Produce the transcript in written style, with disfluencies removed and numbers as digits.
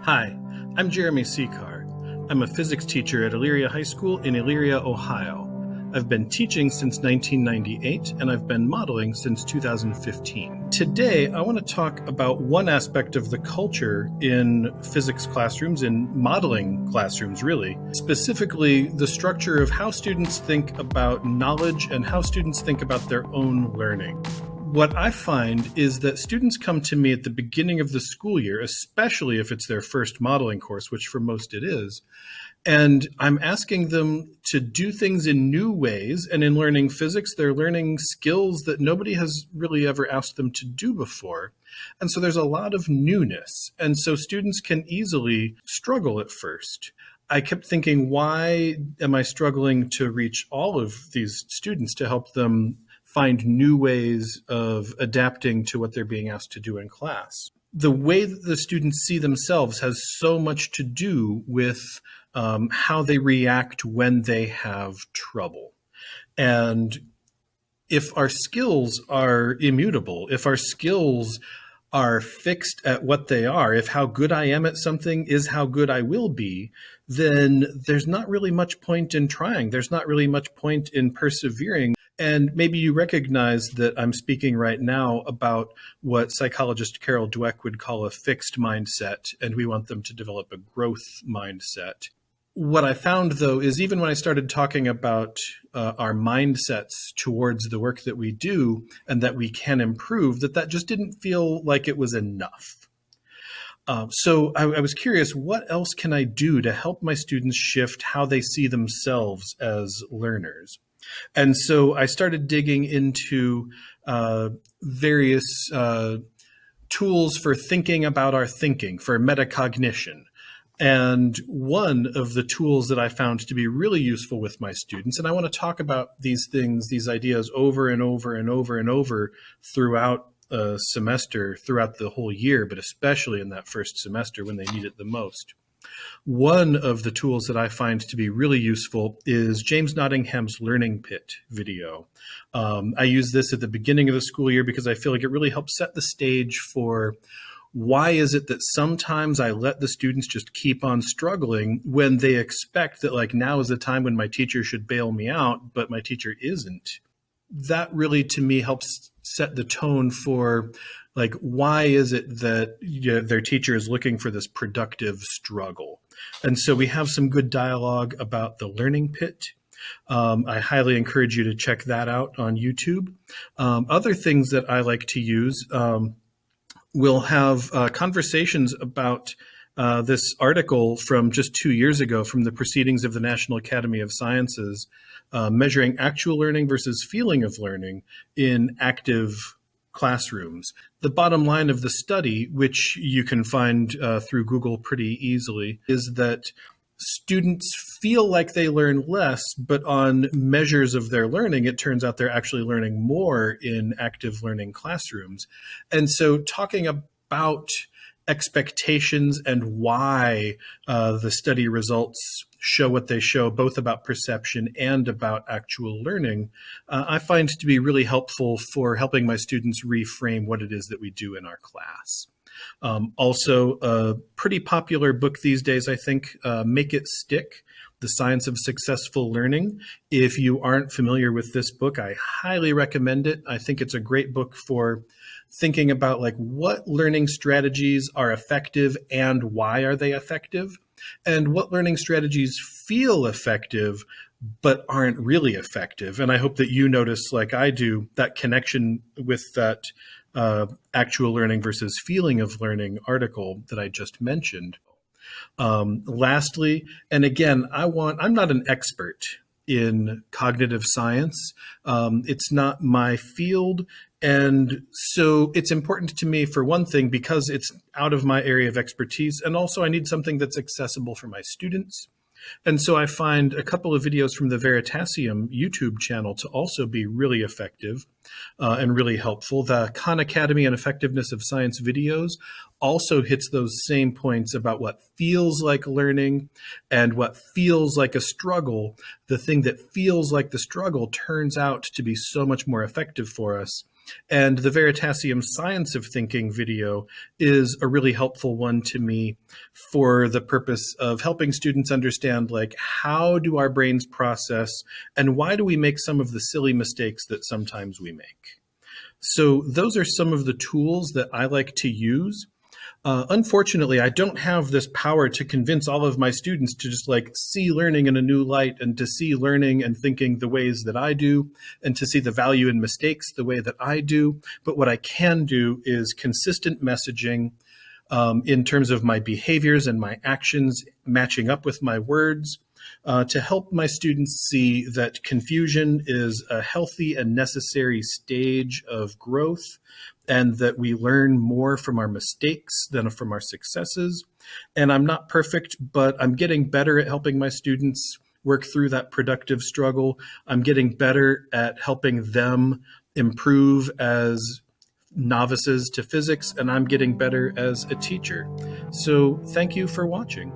Hi, I'm Jeremy Secaur. I'm a physics teacher at Elyria High School in Elyria, Ohio. I've been teaching since 1998 and I've been modeling since 2015. Today, I want to talk about one aspect of the culture in physics classrooms, in modeling classrooms really, specifically the structure of how students think about knowledge and how students think about their own learning. What I find is that students come to me at the beginning of the school year, especially if it's their first modeling course, which for most it is, and I'm asking them to do things in new ways. And in learning physics, they're learning skills that nobody has really ever asked them to do before. And so there's a lot of newness. And so students can easily struggle at first. I kept thinking, why am I struggling to reach all of these students to help them find new ways of adapting to what they're being asked to do in class? The way that the students see themselves has so much to do with how they react when they have trouble. And if our skills are immutable, if our skills are fixed at what they are, if how good I am at something is how good I will be, then there's not really much point in trying. There's not really much point in persevering. And maybe you recognize that I'm speaking right now about what psychologist Carol Dweck would call a fixed mindset, and we want them to develop a growth mindset. What I found, though, is even when I started talking about our mindsets towards the work that we do and that we can improve, that just didn't feel like it was enough. So I was curious, what else can I do to help my students shift how they see themselves as learners? And so I started digging into various tools for thinking about our thinking, for metacognition. And one of the tools that I found to be really useful with my students, and I want to talk about these things, these ideas over and over and over and over throughout a semester, throughout the whole year, but especially in that first semester when they need it the most. One of the tools that I find to be really useful is James Nottingham's Learning Pit video. I use this at the beginning of the school year because I feel like it really helps set the stage for why is it that sometimes I let the students just keep on struggling when they expect that like now is the time when my teacher should bail me out, but my teacher isn't. That really to me helps set the tone for like, why is it that their teacher is looking for this productive struggle? And so we have some good dialogue about the learning pit. I highly encourage you to check that out on YouTube. Other things that I like to use, we'll have conversations about this article from just 2 years ago from the Proceedings of the National Academy of Sciences, measuring actual learning versus feeling of learning in active classrooms. The bottom line of the study, which you can find through Google pretty easily, is that students feel like they learn less, but on measures of their learning, it turns out they're actually learning more in active learning classrooms. And so talking about expectations and why the study results show what they show, both about perception and about actual learning, I find to be really helpful for helping my students reframe what it is that we do in our class. Also, a pretty popular book these days, I think, Make It Stick, The Science of Successful Learning. If you aren't familiar with this book, I highly recommend it. I think it's a great book for thinking about like what learning strategies are effective and why are they effective, and what learning strategies feel effective but aren't really effective. And I hope that you notice, like I do, that connection with that actual learning versus feeling of learning article that I just mentioned. Lastly, and again, I'm not an expert in cognitive science. It's not my field. And so it's important to me, for one thing, because it's out of my area of expertise. And also I need something that's accessible for my students. And so I find a couple of videos from the Veritasium YouTube channel to also be really effective and really helpful. The Khan Academy and Effectiveness of Science videos also hits those same points about what feels like learning and what feels like a struggle. The thing that feels like the struggle turns out to be so much more effective for us And the Veritasium Science of Thinking video is a really helpful one to me for the purpose of helping students understand, like, how do our brains process and why do we make some of the silly mistakes that sometimes we make? So those are some of the tools that I like to use. Unfortunately, I don't have this power to convince all of my students to just like see learning in a new light and to see learning and thinking the ways that I do and to see the value in mistakes the way that I do. But what I can do is consistent messaging in terms of my behaviors and my actions matching up with my words to help my students see that confusion is a healthy and necessary stage of growth, and that we learn more from our mistakes than from our successes. And I'm not perfect, but I'm getting better at helping my students work through that productive struggle. I'm getting better at helping them improve as novices to physics, and I'm getting better as a teacher. So thank you for watching.